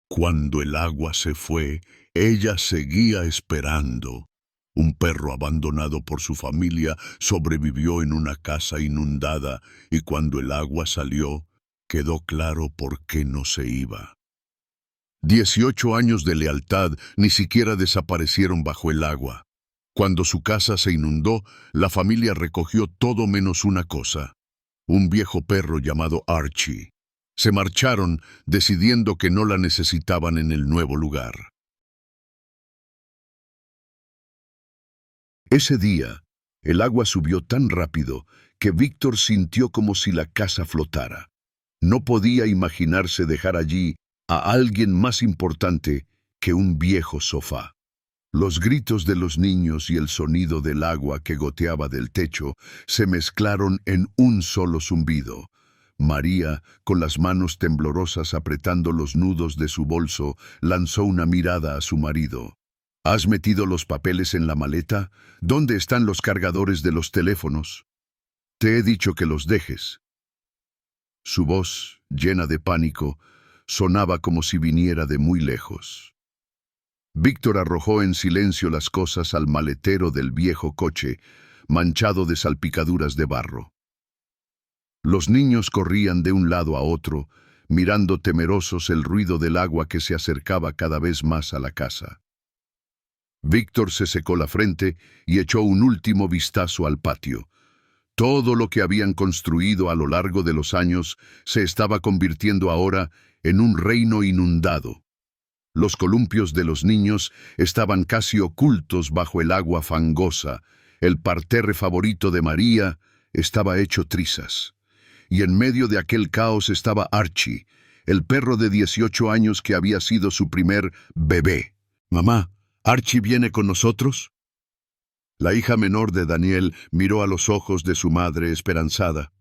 Cuando el agua se fue, ella seguía esperando. Un perro abandonado por su familia sobrevivió en una casa inundada y cuando el agua salió, quedó claro por qué no se iba. 18 años de lealtad ni siquiera desaparecieron bajo el agua. Cuando su casa se inundó, la familia recogió todo menos una cosa: un viejo perro llamado Archie. Se marcharon, decidiendo que no la necesitaban en el nuevo lugar. Ese día, el agua subió tan rápido que Víctor sintió como si la casa flotara. No podía imaginarse dejar allí a alguien más importante que un viejo sofá. Los gritos de los niños y el sonido del agua que goteaba del techo se mezclaron en un solo zumbido. María, con las manos temblorosas apretando los nudos de su bolso, lanzó una mirada a su marido. ¿Has metido los papeles en la maleta? ¿Dónde están los cargadores de los teléfonos? Te he dicho que los dejes. Su voz, llena de pánico, sonaba como si viniera de muy lejos. Víctor arrojó en silencio las cosas al maletero del viejo coche, manchado de salpicaduras de barro. Los niños corrían de un lado a otro, mirando temerosos el ruido del agua que se acercaba cada vez más a la casa. Víctor se secó la frente y echó un último vistazo al patio. Todo lo que habían construido a lo largo de los años se estaba convirtiendo ahora en un reino inundado. Los columpios de los niños estaban casi ocultos bajo el agua fangosa. El parterre favorito de María estaba hecho trizas. Y en medio de aquel caos estaba Archie, el perro de 18 años que había sido su primer bebé. «Mamá, ¿Archie viene con nosotros?» La hija menor de Daniel miró a los ojos de su madre esperanzada.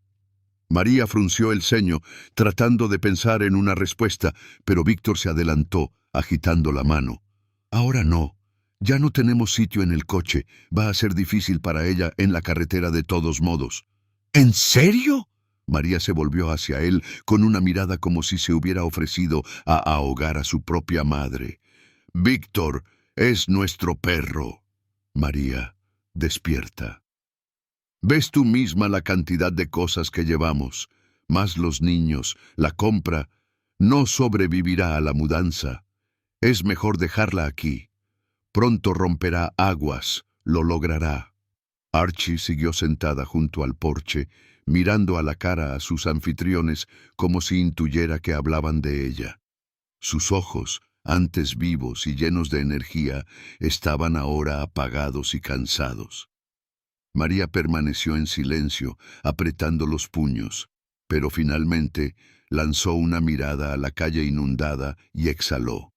María frunció el ceño, tratando de pensar en una respuesta, pero Víctor se adelantó, agitando la mano. «Ahora no. Ya no tenemos sitio en el coche. Va a ser difícil para ella en la carretera de todos modos». «¿En serio?» María se volvió hacia él con una mirada como si se hubiera ofrecido a ahogar a su propia madre. «Víctor, es nuestro perro». «María, despierta. Ves tú misma la cantidad de cosas que llevamos, más los niños, la compra. No sobrevivirá a la mudanza. Es mejor dejarla aquí. Pronto romperá aguas, lo logrará». Archie siguió sentada junto al porche, mirando a la cara a sus anfitriones como si intuyera que hablaban de ella. Sus ojos, antes vivos y llenos de energía, estaban ahora apagados y cansados. María permaneció en silencio, apretando los puños, pero finalmente lanzó una mirada a la calle inundada y exhaló.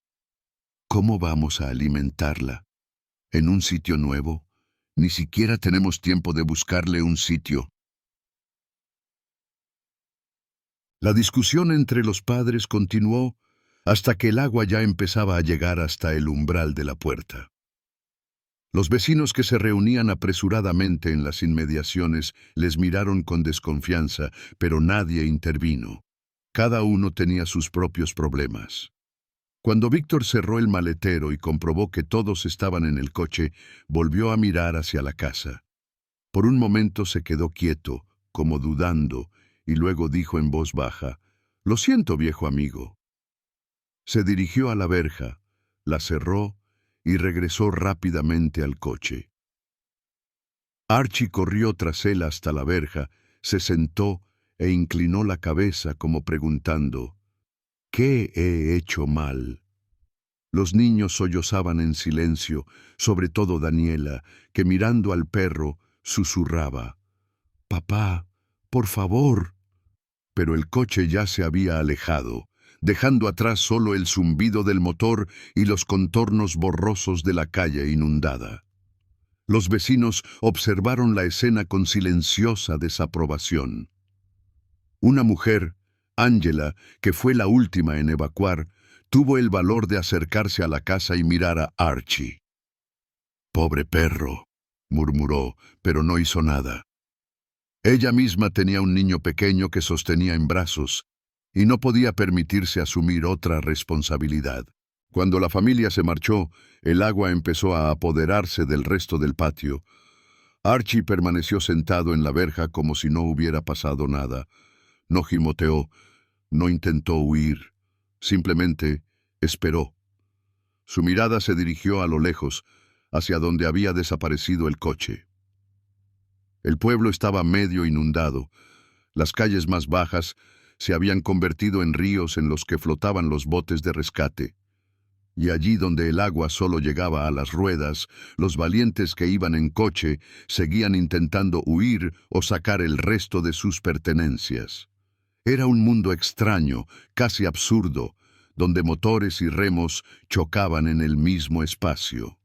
«¿Cómo vamos a alimentarla? ¿En un sitio nuevo? Ni siquiera tenemos tiempo de buscarle un sitio». La discusión entre los padres continuó hasta que el agua ya empezaba a llegar hasta el umbral de la puerta. Los vecinos que se reunían apresuradamente en las inmediaciones les miraron con desconfianza, pero nadie intervino. Cada uno tenía sus propios problemas. Cuando Víctor cerró el maletero y comprobó que todos estaban en el coche, volvió a mirar hacia la casa. Por un momento se quedó quieto, como dudando, y luego dijo en voz baja: «Lo siento, viejo amigo». Se dirigió a la verja, la cerró y regresó rápidamente al coche. Archie corrió tras él hasta la verja, se sentó e inclinó la cabeza como preguntando: «¿Qué he hecho mal?». Los niños sollozaban en silencio, sobre todo Daniela, que mirando al perro susurraba: «Papá, por favor». Pero el coche ya se había alejado, dejando atrás solo el zumbido del motor y los contornos borrosos de la calle inundada. Los vecinos observaron la escena con silenciosa desaprobación. Una mujer, Ángela, que fue la última en evacuar, tuvo el valor de acercarse a la casa y mirar a Archie. «Pobre perro», murmuró, pero no hizo nada. Ella misma tenía un niño pequeño que sostenía en brazos. y no podía permitirse asumir otra responsabilidad. Cuando la familia se marchó, el agua empezó a apoderarse del resto del patio. Archie permaneció sentado en la verja como si no hubiera pasado nada. No gimoteó, no intentó huir, simplemente esperó. Su mirada se dirigió a lo lejos, hacia donde había desaparecido el coche. El pueblo estaba medio inundado. Las calles más bajas se habían convertido en ríos en los que flotaban los botes de rescate. Y allí donde el agua solo llegaba a las ruedas, los valientes que iban en coche seguían intentando huir o sacar el resto de sus pertenencias. Era un mundo extraño, casi absurdo, donde motores y remos chocaban en el mismo espacio.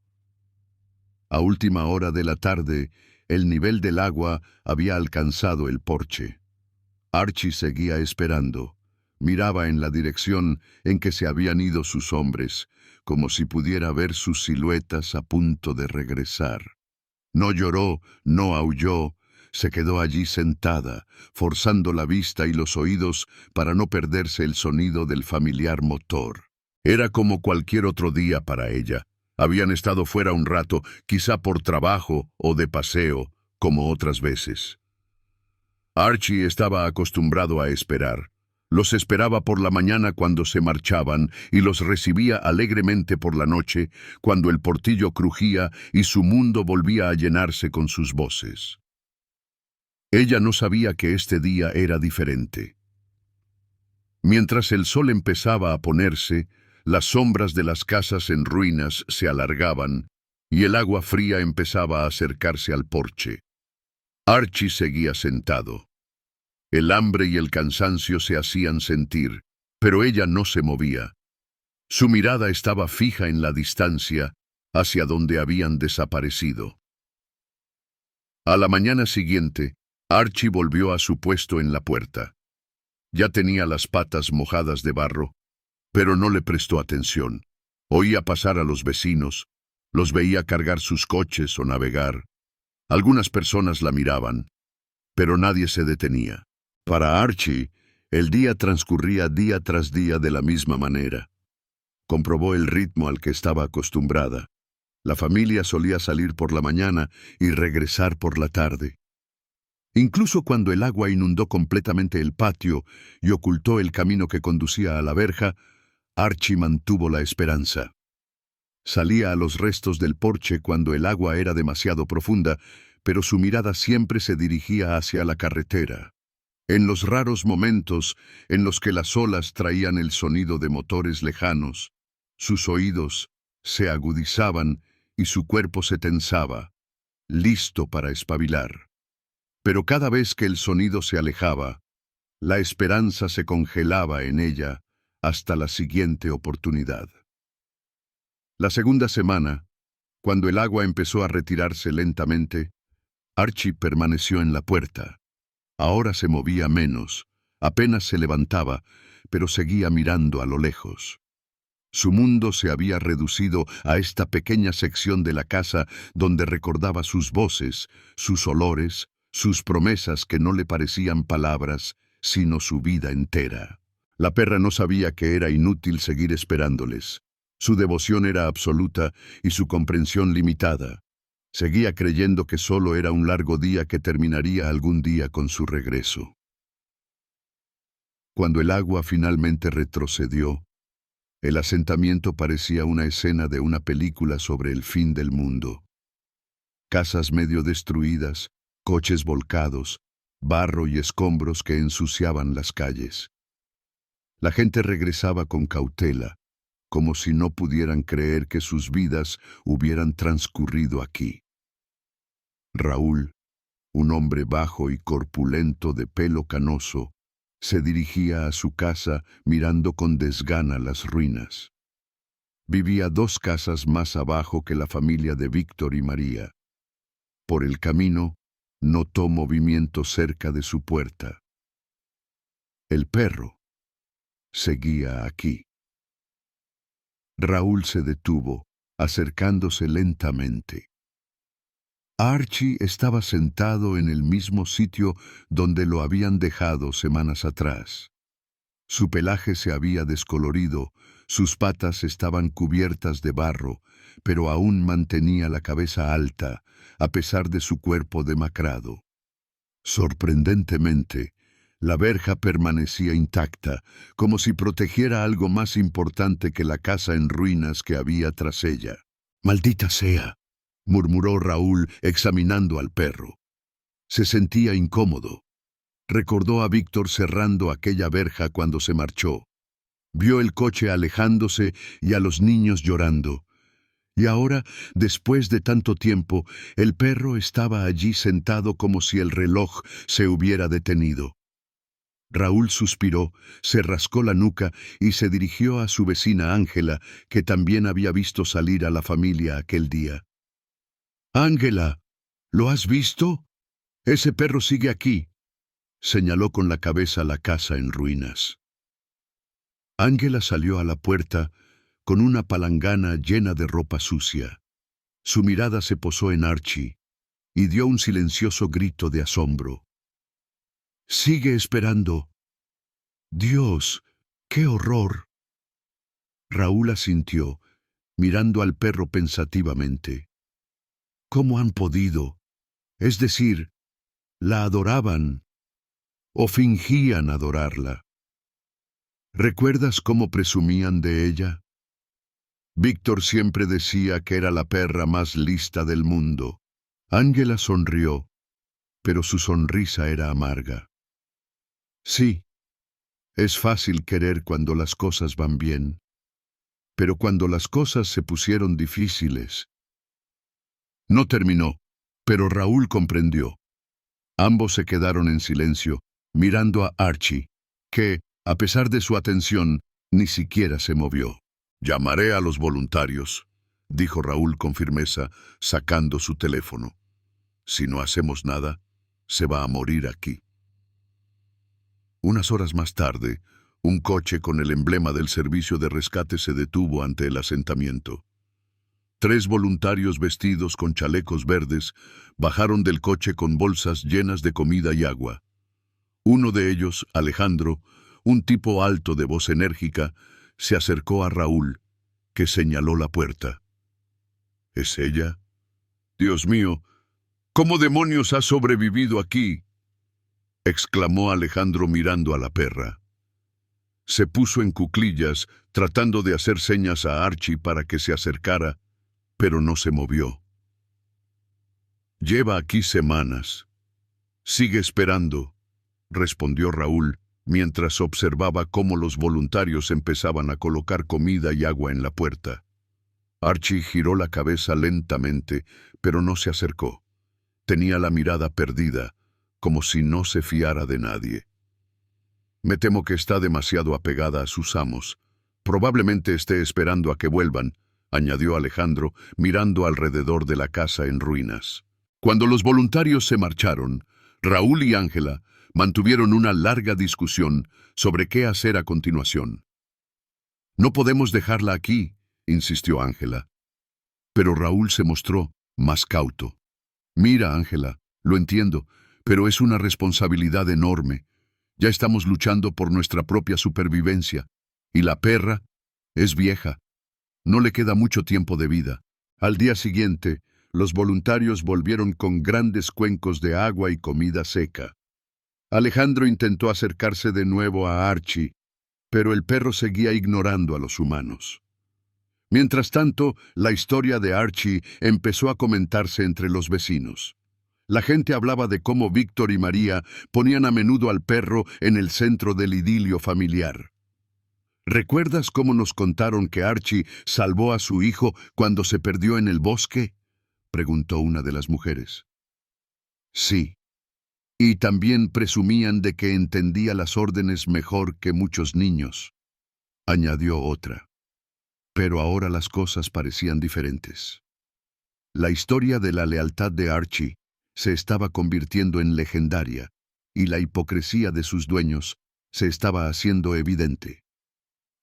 A última hora de la tarde, el nivel del agua había alcanzado el porche. Archie seguía esperando. Miraba en la dirección en que se habían ido sus hombres, como si pudiera ver sus siluetas a punto de regresar. No lloró, no aulló, se quedó allí sentada, forzando la vista y los oídos para no perderse el sonido del familiar motor. Era como cualquier otro día para ella. Habían estado fuera un rato, quizá por trabajo o de paseo, como otras veces. Archie estaba acostumbrado a esperar. Los esperaba por la mañana cuando se marchaban y los recibía alegremente por la noche cuando el portillo crujía y su mundo volvía a llenarse con sus voces. Ella no sabía que este día era diferente. Mientras el sol empezaba a ponerse, las sombras de las casas en ruinas se alargaban y el agua fría empezaba a acercarse al porche. Archie seguía sentado. El hambre y el cansancio se hacían sentir, pero ella no se movía. Su mirada estaba fija en la distancia, hacia donde habían desaparecido. A la mañana siguiente, Archie volvió a su puesto en la puerta. Ya tenía las patas mojadas de barro, pero no le prestó atención. Oía pasar a los vecinos, los veía cargar sus coches o navegar. Algunas personas la miraban, pero nadie se detenía. Para Archie, el día transcurría día tras día de la misma manera. Comprobó el ritmo al que estaba acostumbrada. La familia solía salir por la mañana y regresar por la tarde. Incluso cuando el agua inundó completamente el patio y ocultó el camino que conducía a la verja, Archie mantuvo la esperanza. Salía a los restos del porche cuando el agua era demasiado profunda, pero su mirada siempre se dirigía hacia la carretera. En los raros momentos en los que las olas traían el sonido de motores lejanos, sus oídos se agudizaban y su cuerpo se tensaba, listo para espabilar. Pero cada vez que el sonido se alejaba, la esperanza se congelaba en ella hasta la siguiente oportunidad. La segunda semana, cuando el agua empezó a retirarse lentamente, Archie permaneció en la puerta. Ahora se movía menos, apenas se levantaba, pero seguía mirando a lo lejos. Su mundo se había reducido a esta pequeña sección de la casa donde recordaba sus voces, sus olores, sus promesas que no le parecían palabras, sino su vida entera. La perra no sabía que era inútil seguir esperándoles. Su devoción era absoluta y su comprensión limitada. Seguía creyendo que solo era un largo día que terminaría algún día con su regreso. Cuando el agua finalmente retrocedió, el asentamiento parecía una escena de una película sobre el fin del mundo. Casas medio destruidas, coches volcados, barro y escombros que ensuciaban las calles. La gente regresaba con cautela, como si no pudieran creer que sus vidas hubieran transcurrido aquí. Raúl, un hombre bajo y corpulento de pelo canoso, se dirigía a su casa mirando con desgana las ruinas. Vivía 2 casas más abajo que la familia de Víctor y María. Por el camino, notó movimiento cerca de su puerta. El perro seguía aquí. Raúl se detuvo, acercándose lentamente. Archie estaba sentado en el mismo sitio donde lo habían dejado semanas atrás. Su pelaje se había descolorido, sus patas estaban cubiertas de barro, pero aún mantenía la cabeza alta, a pesar de su cuerpo demacrado. Sorprendentemente, la verja permanecía intacta, como si protegiera algo más importante que la casa en ruinas que había tras ella. «Maldita sea», murmuró Raúl examinando al perro. Se sentía incómodo. Recordó a Víctor cerrando aquella verja cuando se marchó. Vio el coche alejándose y a los niños llorando. Y ahora, después de tanto tiempo, el perro estaba allí sentado como si el reloj se hubiera detenido. Raúl suspiró, se rascó la nuca y se dirigió a su vecina Ángela, que también había visto salir a la familia aquel día. «Ángela, ¿lo has visto? Ese perro sigue aquí», señaló con la cabeza la casa en ruinas. Ángela salió a la puerta con una palangana llena de ropa sucia. Su mirada se posó en Archie y dio un silencioso grito de asombro. «Sigue esperando». «Dios, qué horror». Raúl asintió, mirando al perro pensativamente. «¿Cómo han podido? Es decir, ¿la adoraban o fingían adorarla? ¿Recuerdas cómo presumían de ella? Víctor siempre decía que era la perra más lista del mundo». Ángela sonrió, pero su sonrisa era amarga. «Sí, es fácil querer cuando las cosas van bien, pero cuando las cosas se pusieron difíciles». No terminó, pero Raúl comprendió. Ambos se quedaron en silencio, mirando a Archie, que, a pesar de su atención, ni siquiera se movió. «Llamaré a los voluntarios», dijo Raúl con firmeza, sacando su teléfono. «Si no hacemos nada, se va a morir aquí». Unas horas más tarde, un coche con el emblema del servicio de rescate se detuvo ante el asentamiento. 3 voluntarios vestidos con chalecos verdes bajaron del coche con bolsas llenas de comida y agua. Uno de ellos, Alejandro, un tipo alto de voz enérgica, se acercó a Raúl, que señaló la puerta. «¿Es ella? Dios mío, ¿cómo demonios ha sobrevivido aquí?», exclamó Alejandro mirando a la perra. Se puso en cuclillas, tratando de hacer señas a Archie para que se acercara, pero no se movió. «Lleva aquí semanas. Sigue esperando», respondió Raúl, mientras observaba cómo los voluntarios empezaban a colocar comida y agua en la puerta. Archie giró la cabeza lentamente, pero no se acercó. Tenía la mirada perdida, como si no se fiara de nadie. «Me temo que está demasiado apegada a sus amos. Probablemente esté esperando a que vuelvan», añadió Alejandro, mirando alrededor de la casa en ruinas. Cuando los voluntarios se marcharon, Raúl y Ángela mantuvieron una larga discusión sobre qué hacer a continuación. «No podemos dejarla aquí», insistió Ángela. Pero Raúl se mostró más cauto. «Mira, Ángela, lo entiendo, pero es una responsabilidad enorme. Ya estamos luchando por nuestra propia supervivencia, y la perra es vieja. No le queda mucho tiempo de vida». Al día siguiente, los voluntarios volvieron con grandes cuencos de agua y comida seca. Alejandro intentó acercarse de nuevo a Archie, pero el perro seguía ignorando a los humanos. Mientras tanto, la historia de Archie empezó a comentarse entre los vecinos. La gente hablaba de cómo Víctor y María ponían a menudo al perro en el centro del idilio familiar. «¿Recuerdas cómo nos contaron que Archie salvó a su hijo cuando se perdió en el bosque?», preguntó una de las mujeres. «Sí. Y también presumían de que entendía las órdenes mejor que muchos niños», añadió otra. Pero ahora las cosas parecían diferentes. La historia de la lealtad de Archie se estaba convirtiendo en legendaria, y la hipocresía de sus dueños se estaba haciendo evidente.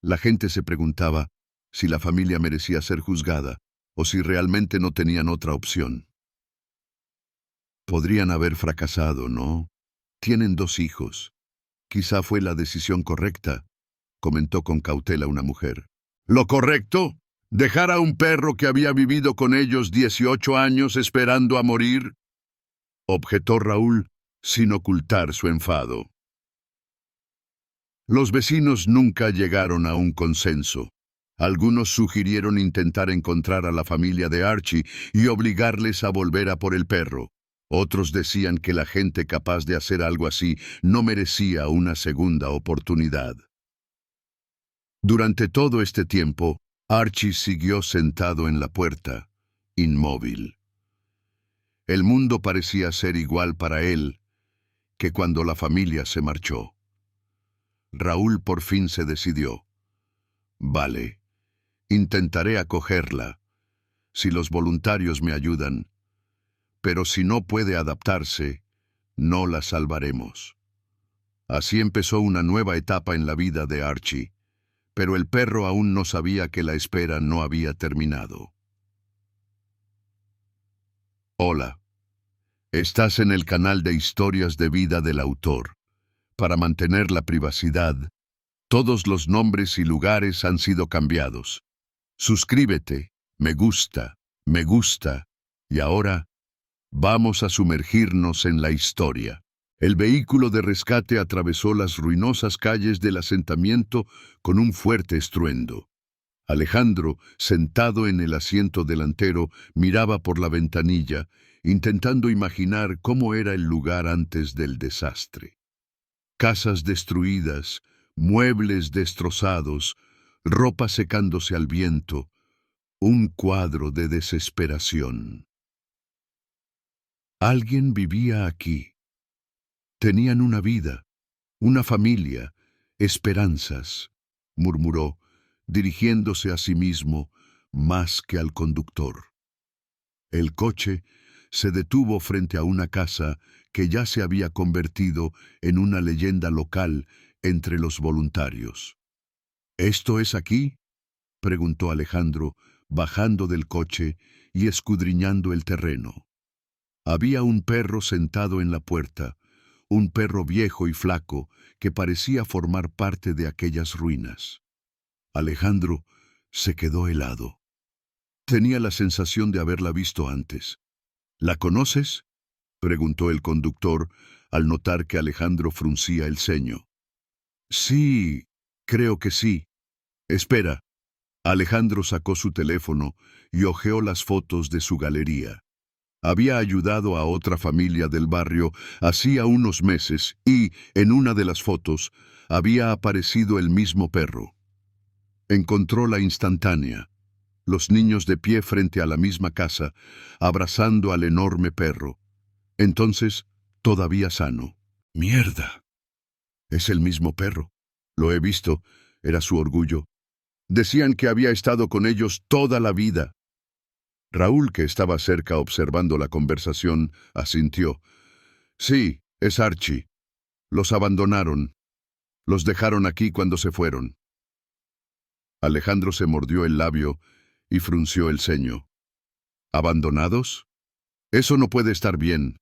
La gente se preguntaba si la familia merecía ser juzgada o si realmente no tenían otra opción. Podrían haber fracasado, ¿no? Tienen 2 hijos. Quizá fue la decisión correcta, comentó con cautela una mujer. ¿Lo correcto? ¿Dejar a un perro que había vivido con ellos 18 años esperando a morir? Objetó Raúl sin ocultar su enfado. Los vecinos nunca llegaron a un consenso. Algunos sugirieron intentar encontrar a la familia de Archie y obligarles a volver a por el perro. Otros decían que la gente capaz de hacer algo así no merecía una segunda oportunidad. Durante todo este tiempo, Archie siguió sentado en la puerta, inmóvil. El mundo parecía ser igual para él que cuando la familia se marchó. Raúl por fin se decidió. Vale, intentaré acogerla, si los voluntarios me ayudan, pero si no puede adaptarse, no la salvaremos. Así empezó una nueva etapa en la vida de Archie, pero el perro aún no sabía que la espera no había terminado. Hola, estás en el canal de Historias de Vida del Autor. Para mantener la privacidad, todos los nombres y lugares han sido cambiados. Suscríbete, me gusta, y ahora vamos a sumergirnos en la historia. El vehículo de rescate atravesó las ruinosas calles del asentamiento con un fuerte estruendo. Alejandro, sentado en el asiento delantero, miraba por la ventanilla, intentando imaginar cómo era el lugar antes del desastre. Casas destruidas, muebles destrozados, ropa secándose al viento, un cuadro de desesperación. Alguien vivía aquí. Tenían una vida, una familia, esperanzas, murmuró, dirigiéndose a sí mismo más que al conductor. El coche se detuvo frente a una casa que ya se había convertido en una leyenda local entre los voluntarios. ¿Esto es aquí?, preguntó Alejandro, bajando del coche y escudriñando el terreno. Había un perro sentado en la puerta, un perro viejo y flaco que parecía formar parte de aquellas ruinas. Alejandro se quedó helado. Tenía la sensación de haberla visto antes. ¿La conoces?, preguntó el conductor al notar que Alejandro fruncía el ceño. Sí, creo que sí. Espera. Alejandro sacó su teléfono y hojeó las fotos de su galería. Había ayudado a otra familia del barrio hacía unos meses y, en una de las fotos, había aparecido el mismo perro. Encontró la instantánea. Los niños de pie frente a la misma casa, abrazando al enorme perro. Entonces, todavía sano. ¡Mierda! Es el mismo perro. Lo he visto. Era su orgullo. Decían que había estado con ellos toda la vida. Raúl, que estaba cerca observando la conversación, asintió. Sí, es Archie. Los abandonaron. Los dejaron aquí cuando se fueron. Alejandro se mordió el labio y frunció el ceño. ¿Abandonados? Eso no puede estar bien.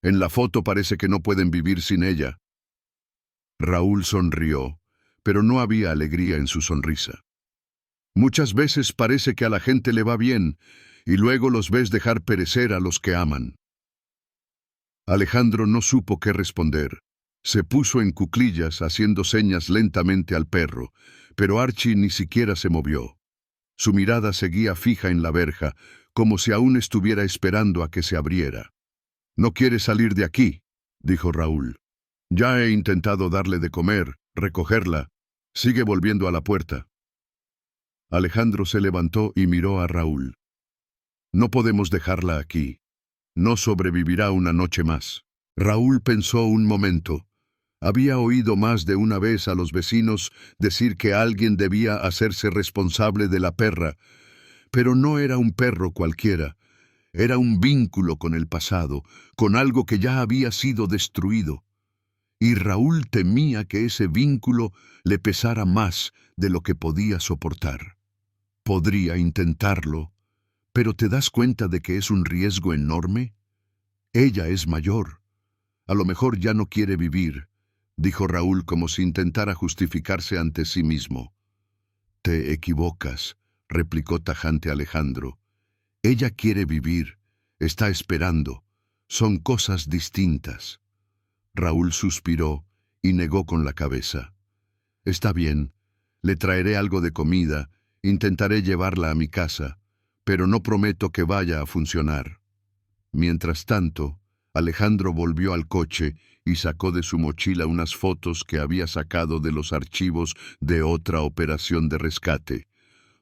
En la foto parece que no pueden vivir sin ella. Raúl sonrió, pero no había alegría en su sonrisa. Muchas veces parece que a la gente le va bien, y luego los ves dejar perecer a los que aman. Alejandro no supo qué responder. Se puso en cuclillas haciendo señas lentamente al perro, pero Archie ni siquiera se movió. Su mirada seguía fija en la verja, como si aún estuviera esperando a que se abriera. «No quiere salir de aquí», dijo Raúl. «Ya he intentado darle de comer, recogerla. Sigue volviendo a la puerta». Alejandro se levantó y miró a Raúl. «No podemos dejarla aquí. No sobrevivirá una noche más». Raúl pensó un momento. Había oído más de una vez a los vecinos decir que alguien debía hacerse responsable de la perra, pero no era un perro cualquiera. Era un vínculo con el pasado, con algo que ya había sido destruido. Y Raúl temía que ese vínculo le pesara más de lo que podía soportar. Podría intentarlo, pero ¿te das cuenta de que es un riesgo enorme? Ella es mayor. A lo mejor ya no quiere vivir, dijo Raúl como si intentara justificarse ante sí mismo. Te equivocas, replicó tajante Alejandro. Ella quiere vivir, está esperando. Son cosas distintas. Raúl suspiró y negó con la cabeza. Está bien, le traeré algo de comida, intentaré llevarla a mi casa, pero no prometo que vaya a funcionar. Mientras tanto, Alejandro volvió al coche y sacó de su mochila unas fotos que había sacado de los archivos de otra operación de rescate.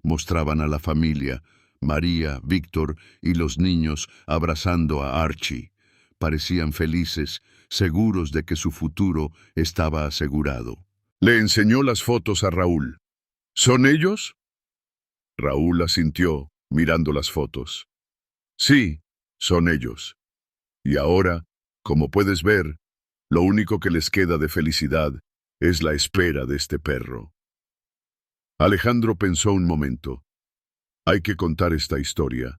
Mostraban a la familia, María, Víctor y los niños abrazando a Archie. Parecían felices, seguros de que su futuro estaba asegurado. Le enseñó las fotos a Raúl. ¿Son ellos? Raúl asintió, mirando las fotos. Sí, son ellos. Y ahora, como puedes ver, lo único que les queda de felicidad es la espera de este perro. Alejandro pensó un momento. Hay que contar esta historia.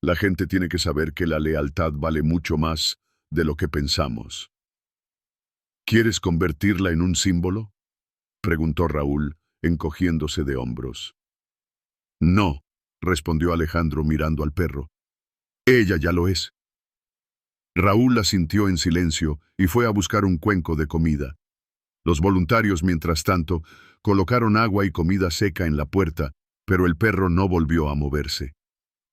La gente tiene que saber que la lealtad vale mucho más de lo que pensamos. ¿Quieres convertirla en un símbolo?, preguntó Raúl, encogiéndose de hombros. No, respondió Alejandro mirando al perro. Ella ya lo es. Raúl asintió en silencio y fue a buscar un cuenco de comida. Los voluntarios, mientras tanto, colocaron agua y comida seca en la puerta, pero el perro no volvió a moverse.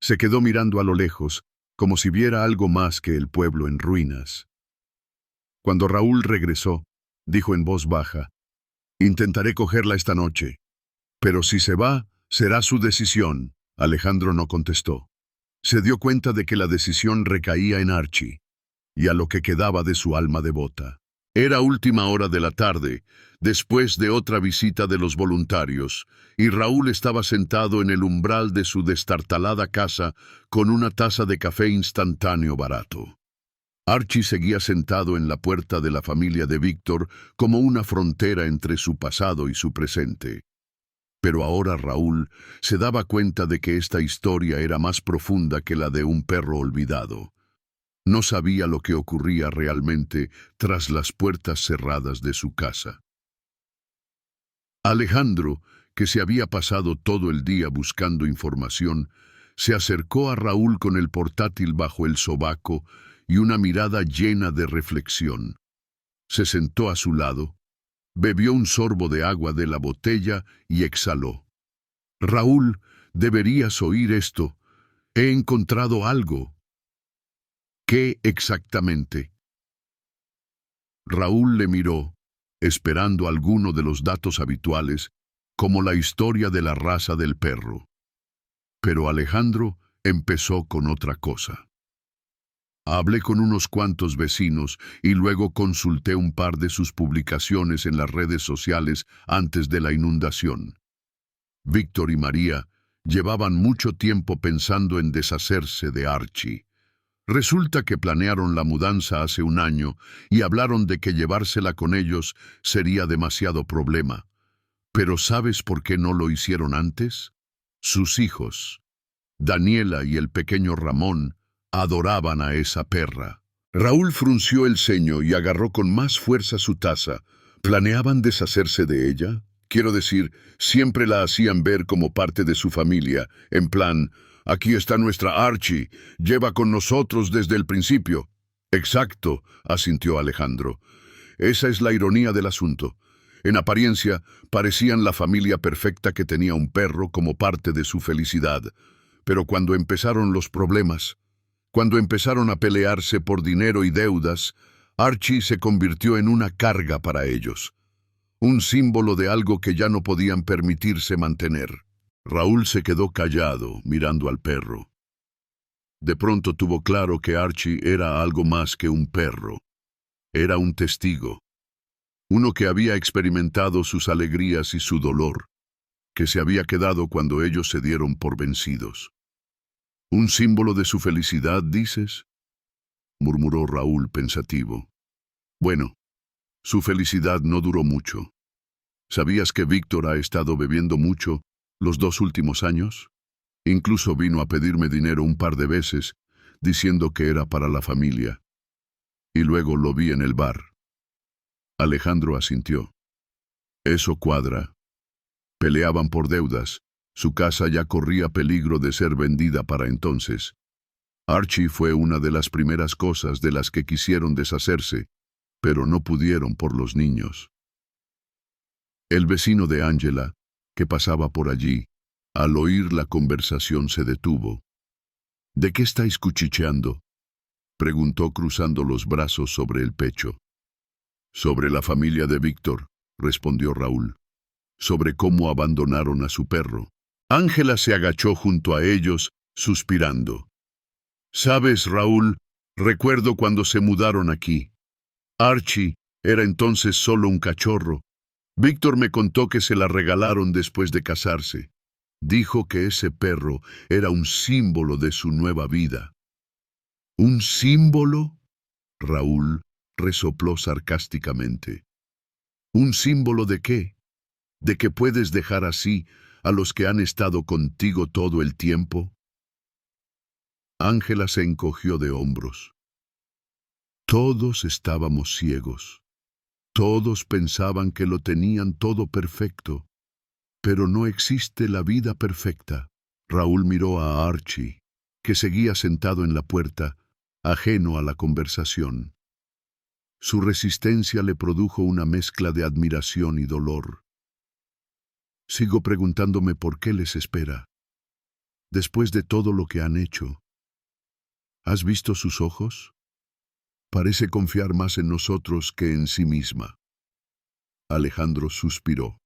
Se quedó mirando a lo lejos, como si viera algo más que el pueblo en ruinas. Cuando Raúl regresó, dijo en voz baja: «Intentaré cogerla esta noche. Pero si se va, será su decisión». Alejandro no contestó. Se dio cuenta de que la decisión recaía en Archie, y a lo que quedaba de su alma devota. Era última hora de la tarde, después de otra visita de los voluntarios, y Raúl estaba sentado en el umbral de su destartalada casa con una taza de café instantáneo barato. Archie seguía sentado en la puerta de la familia de Víctor como una frontera entre su pasado y su presente. Pero ahora Raúl se daba cuenta de que esta historia era más profunda que la de un perro olvidado. No sabía lo que ocurría realmente tras las puertas cerradas de su casa. Alejandro, que se había pasado todo el día buscando información, se acercó a Raúl con el portátil bajo el sobaco y una mirada llena de reflexión. Se sentó a su lado, bebió un sorbo de agua de la botella y exhaló. «Raúl, deberías oír esto. He encontrado algo». «¿Qué exactamente?». Raúl le miró, esperando alguno de los datos habituales, como la historia de la raza del perro. Pero Alejandro empezó con otra cosa. «Hablé con unos cuantos vecinos y luego consulté un par de sus publicaciones en las redes sociales antes de la inundación. Víctor y María llevaban mucho tiempo pensando en deshacerse de Archie. Resulta que planearon la mudanza hace un año y hablaron de que llevársela con ellos sería demasiado problema. Pero ¿sabes por qué no lo hicieron antes? Sus hijos, Daniela y el pequeño Ramón, adoraban a esa perra». Raúl frunció el ceño y agarró con más fuerza su taza. ¿Planeaban deshacerse de ella? Quiero decir, siempre la hacían ver como parte de su familia, en plan: «Aquí está nuestra Archie, lleva con nosotros desde el principio». «Exacto», asintió Alejandro. «Esa es la ironía del asunto. En apariencia, parecían la familia perfecta que tenía un perro como parte de su felicidad. Pero cuando empezaron los problemas, cuando empezaron a pelearse por dinero y deudas, Archie se convirtió en una carga para ellos. Un símbolo de algo que ya no podían permitirse mantener». Raúl se quedó callado, mirando al perro. De pronto tuvo claro que Archie era algo más que un perro. Era un testigo. Uno que había experimentado sus alegrías y su dolor, que se había quedado cuando ellos se dieron por vencidos. «¿Un símbolo de su felicidad, dices?», murmuró Raúl pensativo. «Bueno, su felicidad no duró mucho. ¿Sabías que Víctor ha estado bebiendo mucho los 2 últimos años? Incluso vino a pedirme dinero un par de veces, diciendo que era para la familia. Y luego lo vi en el bar». Alejandro asintió. Eso cuadra. Peleaban por deudas. Su casa ya corría peligro de ser vendida para entonces. Archie fue una de las primeras cosas de las que quisieron deshacerse, pero no pudieron por los niños. El vecino de Angela, que pasaba por allí, al oír la conversación se detuvo. ¿De qué estáis cuchicheando?, preguntó cruzando los brazos sobre el pecho. Sobre la familia de Víctor, respondió Raúl. Sobre cómo abandonaron a su perro. Ángela se agachó junto a ellos, suspirando. «Sabes, Raúl, recuerdo cuando se mudaron aquí. Archie era entonces solo un cachorro. Víctor me contó que se la regalaron después de casarse. Dijo que ese perro era un símbolo de su nueva vida». «¿Un símbolo?», Raúl resopló sarcásticamente. «¿Un símbolo de qué? ¿De que puedes dejar así a los que han estado contigo todo el tiempo?». Ángela se encogió de hombros. Todos estábamos ciegos. Todos pensaban que lo tenían todo perfecto. Pero no existe la vida perfecta. Raúl miró a Archie, que seguía sentado en la puerta, ajeno a la conversación. Su resistencia le produjo una mezcla de admiración y dolor. Sigo preguntándome por qué les espera. Después de todo lo que han hecho. ¿Has visto sus ojos? Parece confiar más en nosotros que en sí misma. Alejandro suspiró.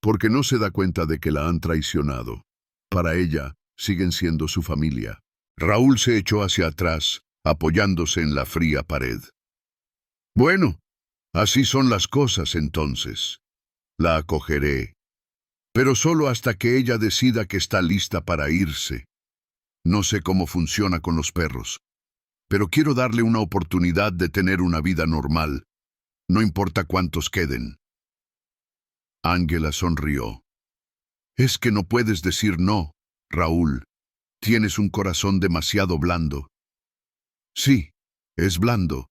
Porque no se da cuenta de que la han traicionado. Para ella, siguen siendo su familia. Raúl se echó hacia atrás, apoyándose en la fría pared. Bueno, así son las cosas entonces. La acogeré. Pero solo hasta que ella decida que está lista para irse. No sé cómo funciona con los perros, pero quiero darle una oportunidad de tener una vida normal, no importa cuántos queden. Ángela sonrió. Es que no puedes decir no, Raúl. Tienes un corazón demasiado blando. Sí, es blando.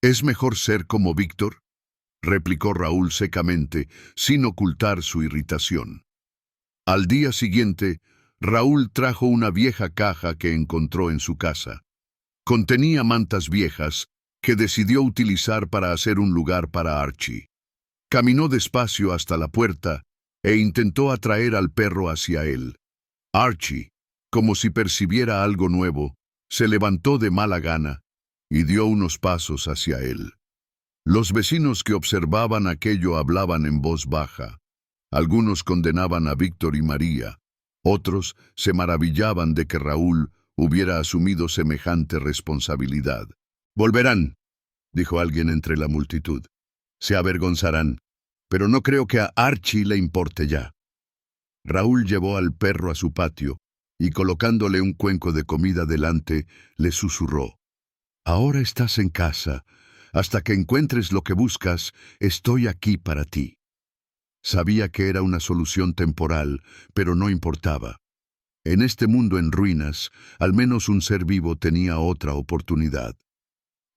¿Es mejor ser como Víctor?, replicó Raúl secamente, sin ocultar su irritación. Al día siguiente, Raúl trajo una vieja caja que encontró en su casa. Contenía mantas viejas que decidió utilizar para hacer un lugar para Archie. Caminó despacio hasta la puerta e intentó atraer al perro hacia él. Archie, como si percibiera algo nuevo, se levantó de mala gana y dio unos pasos hacia él. Los vecinos que observaban aquello hablaban en voz baja. Algunos condenaban a Víctor y María. Otros se maravillaban de que Raúl hubiera asumido semejante responsabilidad. «Volverán», dijo alguien entre la multitud. «Se avergonzarán, pero no creo que a Archie le importe ya». Raúl llevó al perro a su patio y colocándole un cuenco de comida delante, le susurró. «Ahora estás en casa. Hasta que encuentres lo que buscas, estoy aquí para ti». Sabía que era una solución temporal, pero no importaba. En este mundo en ruinas, al menos un ser vivo tenía otra oportunidad.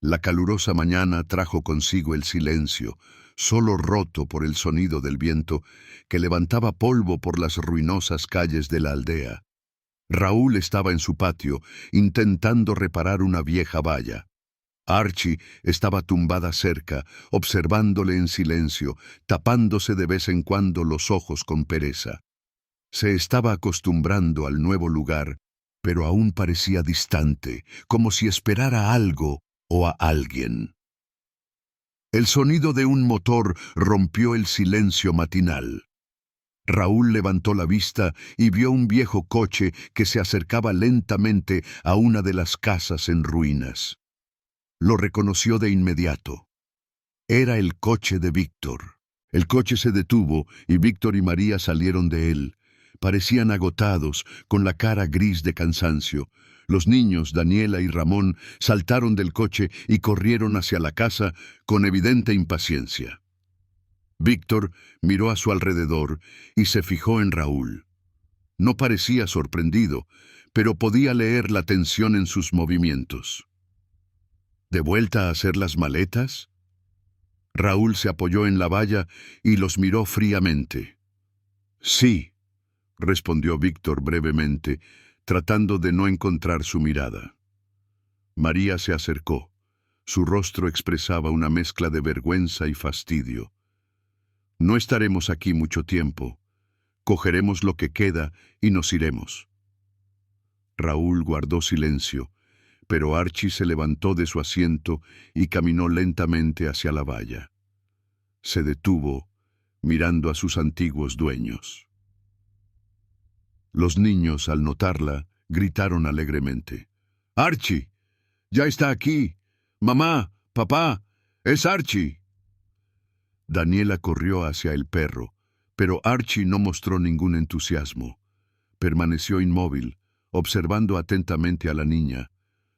La calurosa mañana trajo consigo el silencio, solo roto por el sonido del viento que levantaba polvo por las ruinosas calles de la aldea. Raúl estaba en su patio, intentando reparar una vieja valla. Archie estaba tumbada cerca, observándole en silencio, tapándose de vez en cuando los ojos con pereza. Se estaba acostumbrando al nuevo lugar, pero aún parecía distante, como si esperara algo o a alguien. El sonido de un motor rompió el silencio matinal. Raúl levantó la vista y vio un viejo coche que se acercaba lentamente a una de las casas en ruinas. Lo reconoció de inmediato. Era el coche de Víctor. El coche se detuvo y Víctor y María salieron de él. Parecían agotados, con la cara gris de cansancio. Los niños, Daniela y Ramón, saltaron del coche y corrieron hacia la casa con evidente impaciencia. Víctor miró a su alrededor y se fijó en Raúl. No parecía sorprendido, pero podía leer la tensión en sus movimientos. ¿De vuelta a hacer las maletas? Raúl se apoyó en la valla y los miró fríamente. Sí, respondió Víctor brevemente, tratando de no encontrar su mirada. María se acercó. Su rostro expresaba una mezcla de vergüenza y fastidio. No estaremos aquí mucho tiempo. Cogeremos lo que queda y nos iremos. Raúl guardó silencio, pero Archie se levantó de su asiento y caminó lentamente hacia la valla. Se detuvo, mirando a sus antiguos dueños. Los niños, al notarla, gritaron alegremente. ¡Archie! ¡Ya está aquí! ¡Mamá! ¡Papá! ¡Es Archie! Daniela corrió hacia el perro, pero Archie no mostró ningún entusiasmo. Permaneció inmóvil, observando atentamente a la niña,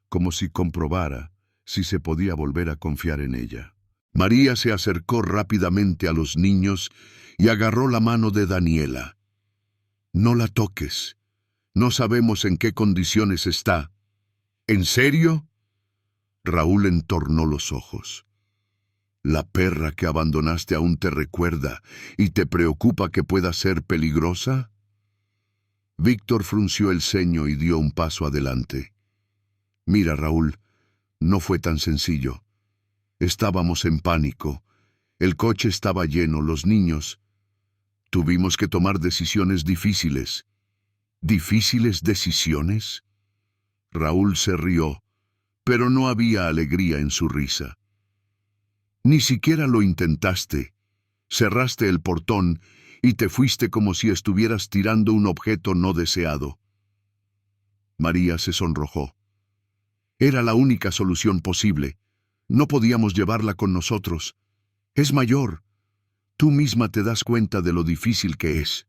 como si comprobara si se podía volver a confiar en ella. María se acercó rápidamente a los niños y agarró la mano de Daniela. «No la toques. No sabemos en qué condiciones está». «¿En serio?» Raúl entornó los ojos. «¿La perra que abandonaste aún te recuerda y te preocupa que pueda ser peligrosa?» Víctor frunció el ceño y dio un paso adelante. «Mira, Raúl, no fue tan sencillo. Estábamos en pánico. El coche estaba lleno, los niños. Tuvimos que tomar decisiones difíciles». «¿Difíciles decisiones?» Raúl se rió, pero no había alegría en su risa. «Ni siquiera lo intentaste. Cerraste el portón y te fuiste como si estuvieras tirando un objeto no deseado». María se sonrojó. «Era la única solución posible. No podíamos llevarla con nosotros. Es mayor. Tú misma te das cuenta de lo difícil que es».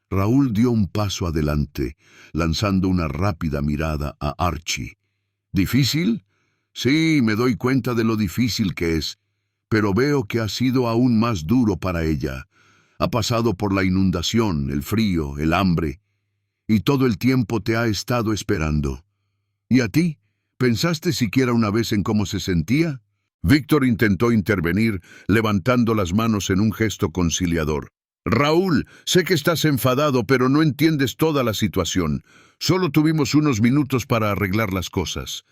Raúl dio un paso adelante, lanzando una rápida mirada a Archie. «¿Difícil? Sí, me doy cuenta de lo difícil que es, pero veo que ha sido aún más duro para ella. Ha pasado por la inundación, el frío, el hambre, y todo el tiempo te ha estado esperando. ¿Y a ti? ¿Pensaste siquiera una vez en cómo se sentía?» Víctor intentó intervenir, levantando las manos en un gesto conciliador. «Raúl, sé que estás enfadado, pero no entiendes toda la situación. Solo tuvimos unos minutos para arreglar las cosas.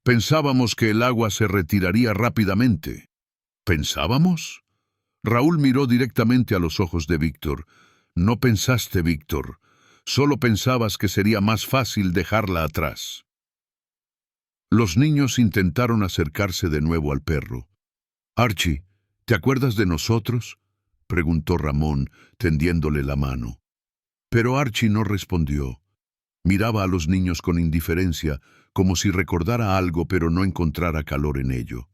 Pensábamos que el agua se retiraría rápidamente». ¿Pensábamos? Raúl miró directamente a los ojos de Víctor. «No pensaste, Víctor. Solo pensabas que sería más fácil dejarla atrás». Los niños intentaron acercarse de nuevo al perro. «Archie, ¿te acuerdas de nosotros?», preguntó Ramón, tendiéndole la mano. Pero Archie no respondió. Miraba a los niños con indiferencia, como si recordara algo pero no encontrara calor en ello.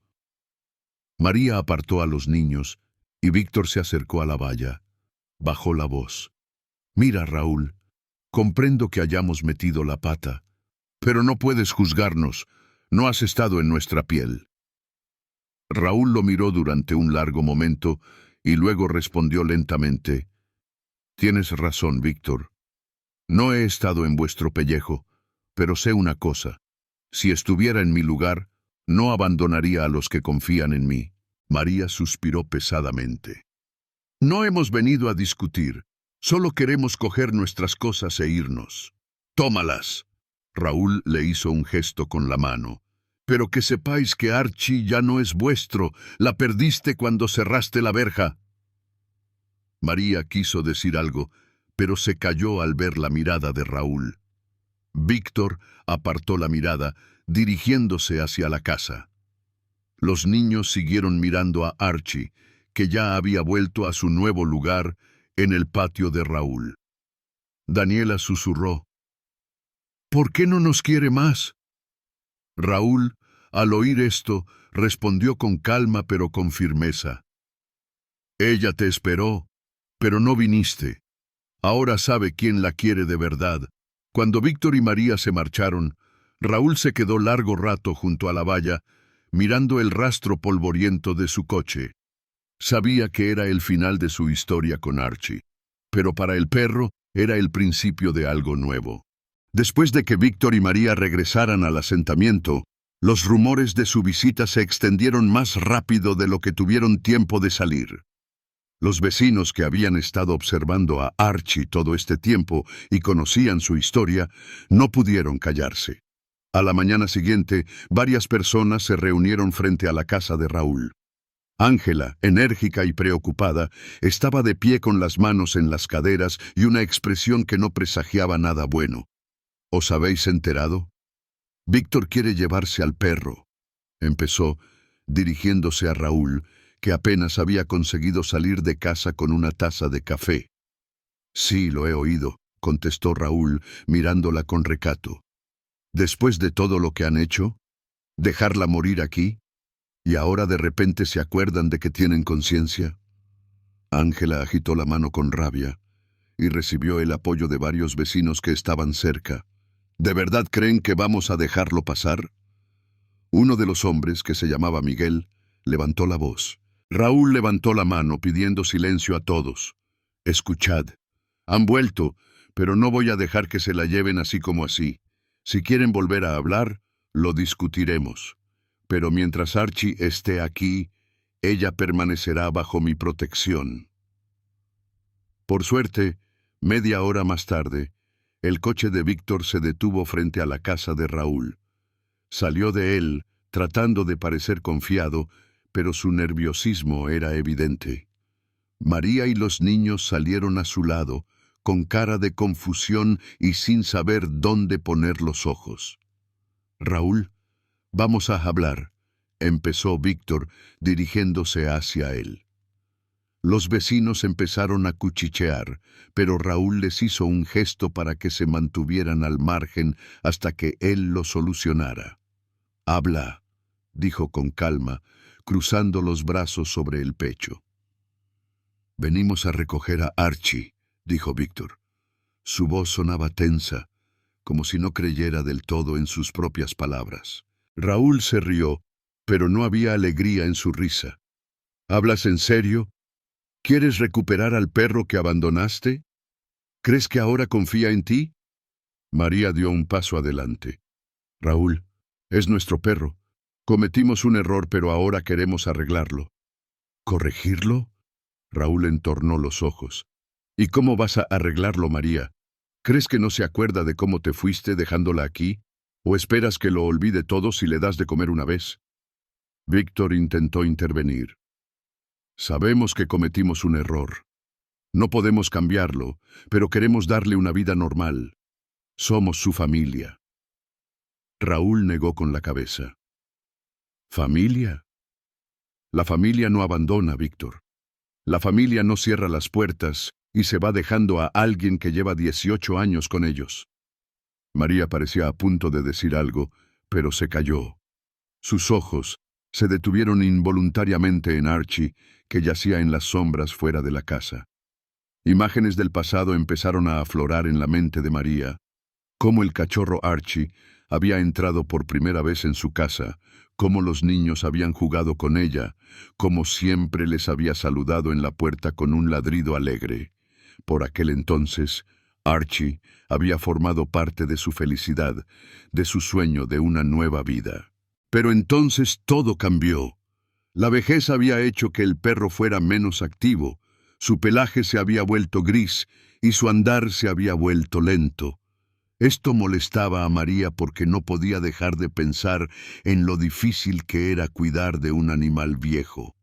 María apartó a los niños y Víctor se acercó a la valla. Bajó la voz. «Mira, Raúl, comprendo que hayamos metido la pata, pero no puedes juzgarnos. No has estado en nuestra piel». Raúl lo miró durante un largo momento y luego respondió lentamente. «Tienes razón, Víctor. No he estado en vuestro pellejo, pero sé una cosa. Si estuviera en mi lugar, no abandonaría a los que confían en mí». María suspiró pesadamente. «No hemos venido a discutir. Solo queremos coger nuestras cosas e irnos». «Tómalas». Raúl le hizo un gesto con la mano. «Pero que sepáis que Archie ya no es vuestro. La perdiste cuando cerraste la verja». María quiso decir algo, pero se calló al ver la mirada de Raúl. Víctor apartó la mirada, dirigiéndose hacia la casa. Los niños siguieron mirando a Archie, que ya había vuelto a su nuevo lugar en el patio de Raúl. Daniela susurró. «¿Por qué no nos quiere más?» Raúl, al oír esto, respondió con calma pero con firmeza. «Ella te esperó, pero no viniste. Ahora sabe quién la quiere de verdad». Cuando Víctor y María se marcharon, Raúl se quedó largo rato junto a la valla, mirando el rastro polvoriento de su coche. Sabía que era el final de su historia con Archie, pero para el perro era el principio de algo nuevo. Después de que Víctor y María regresaran al asentamiento, Los rumores de su visita se extendieron más rápido de lo que tuvieron tiempo de salir. Los vecinos que habían estado observando a Archie todo este tiempo y conocían su historia, no pudieron callarse. A la mañana siguiente, varias personas se reunieron frente a la casa de Raúl. Ángela, enérgica y preocupada, estaba de pie con las manos en las caderas y una expresión que no presagiaba nada bueno. ¿Os habéis enterado? Víctor quiere llevarse al perro, empezó, dirigiéndose a Raúl, que apenas había conseguido salir de casa con una taza de café. Sí, lo he oído, contestó Raúl, mirándola con recato. Después de todo lo que han hecho, ¿dejarla morir aquí? ¿Y ahora de repente se acuerdan de que tienen conciencia? Ángela agitó la mano con rabia y recibió el apoyo de varios vecinos que estaban cerca. ¿De verdad creen que vamos a dejarlo pasar? Uno de los hombres, que se llamaba Miguel, levantó la voz. Raúl levantó la mano pidiendo silencio a todos. Escuchad. Han vuelto, pero no voy a dejar que se la lleven así como así. Si quieren volver a hablar, lo discutiremos. Pero mientras Archie esté aquí, ella permanecerá bajo mi protección. Por suerte, media hora más tarde, el coche de Víctor se detuvo frente a la casa de Raúl. Salió de él, tratando de parecer confiado, pero su nerviosismo era evidente. María y los niños salieron a su lado, con cara de confusión y sin saber dónde poner los ojos. Raúl, vamos a hablar, empezó Víctor, dirigiéndose hacia él. Los vecinos empezaron a cuchichear, pero Raúl les hizo un gesto para que se mantuvieran al margen hasta que él lo solucionara. Habla, dijo con calma, cruzando los brazos sobre el pecho. Venimos a recoger a Archie, dijo Víctor. Su voz sonaba tensa, como si no creyera del todo en sus propias palabras. Raúl se rió, pero no había alegría en su risa. ¿Hablas en serio? ¿Quieres recuperar al perro que abandonaste? ¿Crees que ahora confía en ti? María dio un paso adelante. Raúl, es nuestro perro. Cometimos un error, pero ahora queremos arreglarlo. ¿Corregirlo? Raúl entornó los ojos. ¿Y cómo vas a arreglarlo, María? ¿Crees que no se acuerda de cómo te fuiste dejándola aquí? ¿O esperas que lo olvide todo si le das de comer una vez? Víctor intentó intervenir. Sabemos que cometimos un error. No podemos cambiarlo, pero queremos darle una vida normal. Somos su familia. Raúl negó con la cabeza. ¿Familia? La familia no abandona, Víctor. La familia no cierra las puertas y se va dejando a alguien que lleva 18 años con ellos. María parecía a punto de decir algo, pero se calló. Sus ojos se detuvieron involuntariamente en Archie, que yacía en las sombras fuera de la casa. Imágenes del pasado empezaron a aflorar en la mente de María, cómo el cachorro Archie había entrado por primera vez en su casa, cómo los niños habían jugado con ella, cómo siempre les había saludado en la puerta con un ladrido alegre. Por aquel entonces, Archie había formado parte de su felicidad, de su sueño de una nueva vida. Pero entonces todo cambió. La vejez había hecho que el perro fuera menos activo, su pelaje se había vuelto gris y su andar se había vuelto lento. Esto molestaba a María porque no podía dejar de pensar en lo difícil que era cuidar de un animal viejo.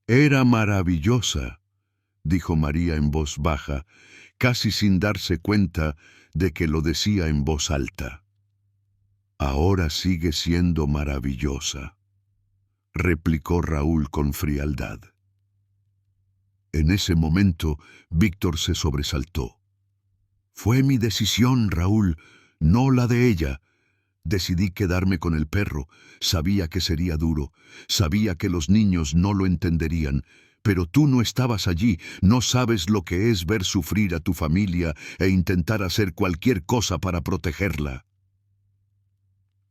Era maravillosa, dijo María en voz baja, casi sin darse cuenta de que lo decía en voz alta. Ahora sigue siendo maravillosa, replicó Raúl con frialdad. En ese momento, Víctor se sobresaltó. Fue mi decisión, Raúl, no la de ella. Decidí quedarme con el perro. Sabía que sería duro, sabía que los niños no lo entenderían, pero tú no estabas allí, no sabes lo que es ver sufrir a tu familia e intentar hacer cualquier cosa para protegerla.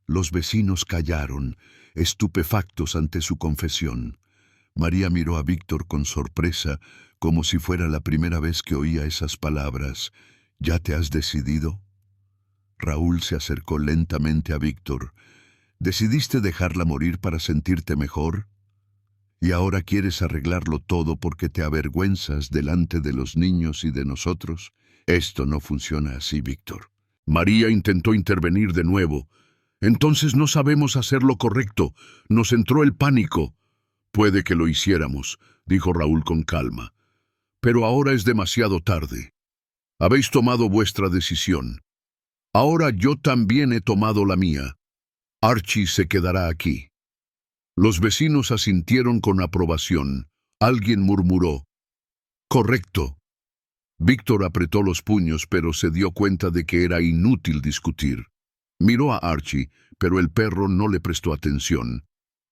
Los vecinos callaron, estupefactos ante su confesión. María miró a Víctor con sorpresa, como si fuera la primera vez que oía esas palabras. ¿Ya te has decidido? Raúl se acercó lentamente a Víctor. ¿Decidiste dejarla morir para sentirte mejor? ¿Y ahora quieres arreglarlo todo porque te avergüenzas delante de los niños y de nosotros? Esto no funciona así, Víctor. María intentó intervenir de nuevo. Entonces no sabemos hacer lo correcto. Nos entró el pánico. Puede que lo hiciéramos, dijo Raúl con calma. Pero ahora es demasiado tarde. Habéis tomado vuestra decisión. Ahora yo también he tomado la mía. Archie se quedará aquí. Los vecinos asintieron con aprobación. Alguien murmuró: correcto. Víctor apretó los puños, pero se dio cuenta de que era inútil discutir. Miró a Archie, pero el perro no le prestó atención.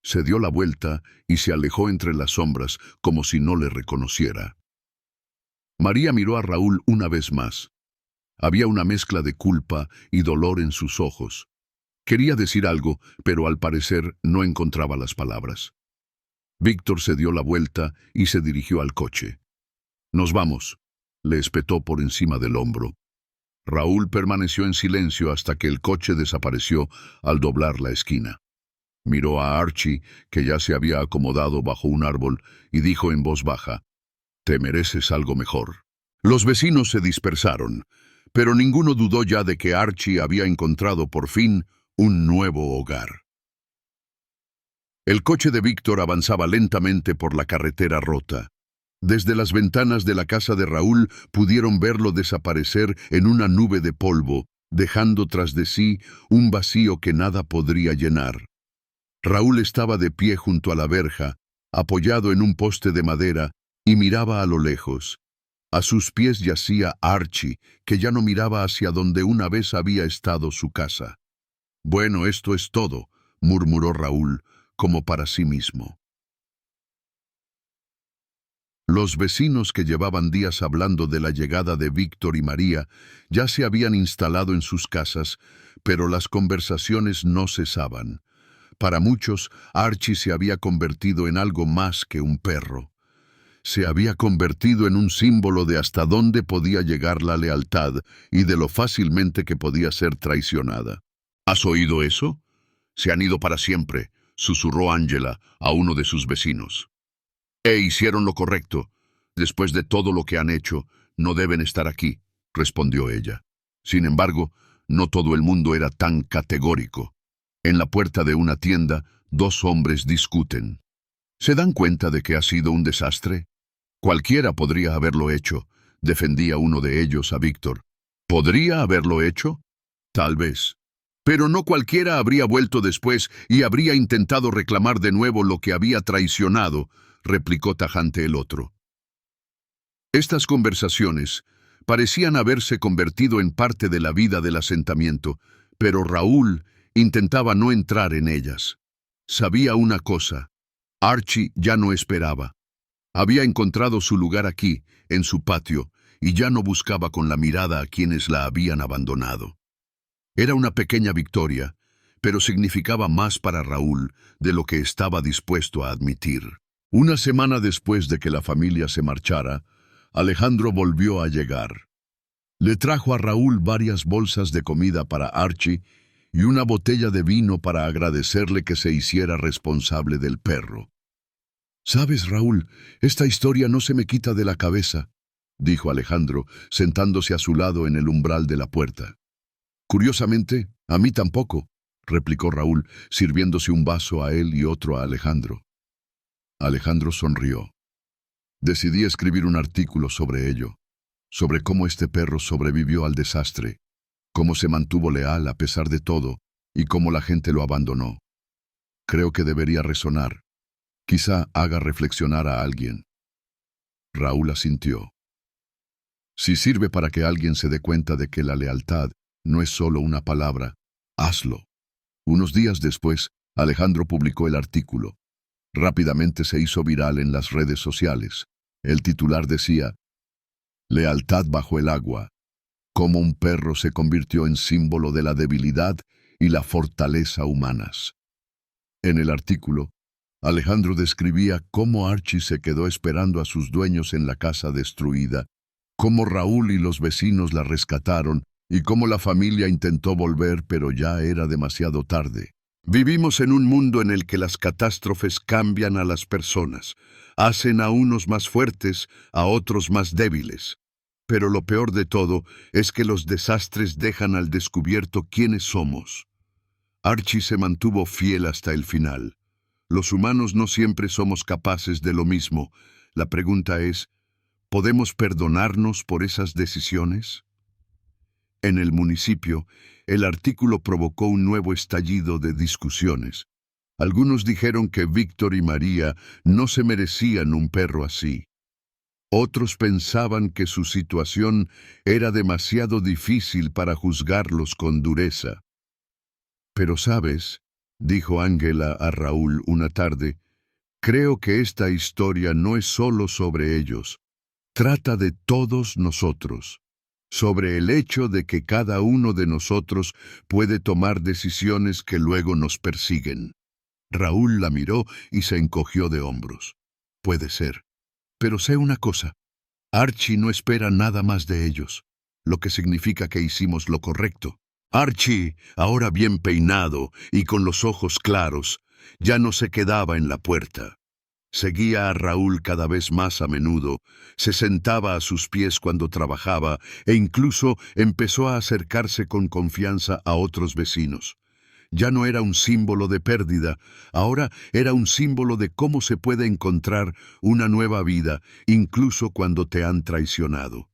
Se dio la vuelta y se alejó entre las sombras, como si no le reconociera. María miró a Raúl una vez más. Había una mezcla de culpa y dolor en sus ojos. Quería decir algo, pero al parecer no encontraba las palabras. Víctor se dio la vuelta y se dirigió al coche. «Nos vamos», le espetó por encima del hombro. Raúl permaneció en silencio hasta que el coche desapareció al doblar la esquina. Miró a Archie, que ya se había acomodado bajo un árbol, y dijo en voz baja: «Te mereces algo mejor». Los vecinos se dispersaron, pero ninguno dudó ya de que Archie había encontrado por fin un nuevo hogar. El coche de Víctor avanzaba lentamente por la carretera rota. Desde las ventanas de la casa de Raúl pudieron verlo desaparecer en una nube de polvo, dejando tras de sí un vacío que nada podría llenar. Raúl estaba de pie junto a la verja, apoyado en un poste de madera, y miraba a lo lejos. A sus pies yacía Archie, que ya no miraba hacia donde una vez había estado su casa. «Bueno, esto es todo», murmuró Raúl, como para sí mismo. Los vecinos, que llevaban días hablando de la llegada de Víctor y María, ya se habían instalado en sus casas, pero las conversaciones no cesaban. Para muchos, Archie se había convertido en algo más que un perro. Se había convertido en un símbolo de hasta dónde podía llegar la lealtad y de lo fácilmente que podía ser traicionada. «¿Has oído eso? Se han ido para siempre», susurró Ángela a uno de sus vecinos. «Hicieron lo correcto. Después de todo lo que han hecho, no deben estar aquí», respondió ella. Sin embargo, no todo el mundo era tan categórico. En la puerta de una tienda, dos hombres discuten. ¿Se dan cuenta de que ha sido un desastre? Cualquiera podría haberlo hecho, defendía uno de ellos a Víctor. ¿Podría haberlo hecho? Tal vez. Pero no cualquiera habría vuelto después y habría intentado reclamar de nuevo lo que había traicionado, replicó tajante el otro. Estas conversaciones parecían haberse convertido en parte de la vida del asentamiento, pero Raúl intentaba no entrar en ellas. Sabía una cosa: Archie ya no esperaba. Había encontrado su lugar aquí, en su patio, y ya no buscaba con la mirada a quienes la habían abandonado. Era una pequeña victoria, pero significaba más para Raúl de lo que estaba dispuesto a admitir. Una semana después de que la familia se marchara, Alejandro volvió a llegar. Le trajo a Raúl varias bolsas de comida para Archie y una botella de vino para agradecerle que se hiciera responsable del perro. «Sabes, Raúl, esta historia no se me quita de la cabeza», dijo Alejandro, sentándose a su lado en el umbral de la puerta. «Curiosamente, a mí tampoco», replicó Raúl, sirviéndose un vaso a él y otro a Alejandro. Alejandro sonrió. «Decidí escribir un artículo sobre ello, sobre cómo este perro sobrevivió al desastre, cómo se mantuvo leal a pesar de todo y cómo la gente lo abandonó. Creo que debería resonar. Quizá haga reflexionar a alguien». Raúl asintió. «Si sirve para que alguien se dé cuenta de que la lealtad no es solo una palabra, hazlo». Unos días después, Alejandro publicó el artículo. Rápidamente se hizo viral en las redes sociales. El titular decía: «Lealtad bajo el agua. Cómo un perro se convirtió en símbolo de la debilidad y la fortaleza humanas». En el artículo, Alejandro describía cómo Archie se quedó esperando a sus dueños en la casa destruida, cómo Raúl y los vecinos la rescataron y cómo la familia intentó volver, pero ya era demasiado tarde. Vivimos en un mundo en el que las catástrofes cambian a las personas, hacen a unos más fuertes, a otros más débiles. Pero lo peor de todo es que los desastres dejan al descubierto quiénes somos. Archie se mantuvo fiel hasta el final. Los humanos no siempre somos capaces de lo mismo. La pregunta es, ¿podemos perdonarnos por esas decisiones? En el municipio, el artículo provocó un nuevo estallido de discusiones. Algunos dijeron que Víctor y María no se merecían un perro así. Otros pensaban que su situación era demasiado difícil para juzgarlos con dureza. Pero sabes, dijo Ángela a Raúl una tarde, creo que esta historia no es solo sobre ellos. Trata de todos nosotros, sobre el hecho de que cada uno de nosotros puede tomar decisiones que luego nos persiguen. Raúl la miró y se encogió de hombros. Puede ser. Pero sé una cosa, Archie no espera nada más de ellos, lo que significa que hicimos lo correcto. Archie, ahora bien peinado y con los ojos claros, ya no se quedaba en la puerta. Seguía a Raúl cada vez más a menudo, se sentaba a sus pies cuando trabajaba e incluso empezó a acercarse con confianza a otros vecinos. Ya no era un símbolo de pérdida, ahora era un símbolo de cómo se puede encontrar una nueva vida, incluso cuando te han traicionado.